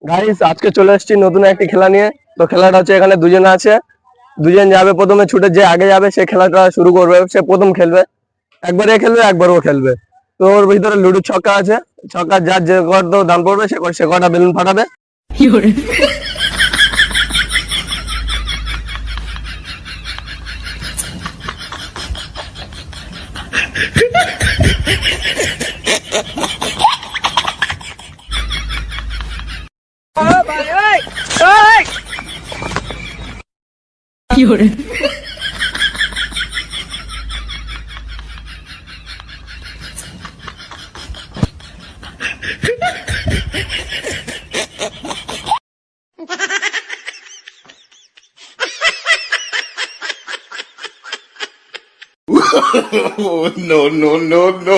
Guys আজকে চলে এসেছি নতুন একটি খেলা নিয়ে। তো খেলাটা হচ্ছে এখানে দুজনে আছে, দুজন যাবে প্রথমে ছুটে, যে আগে যাবে সে খেলাটা শুরু করবে, সে প্রথম খেলবে। একবার এ খেলবে একবার ও খেলবে। তো ওর ভিতরে লুডুর ছক্কা আছে, ছক্কা যার যে কত দাম পড়বে সে কটা balloon ফাটাবে। Oh, no, no, no, no.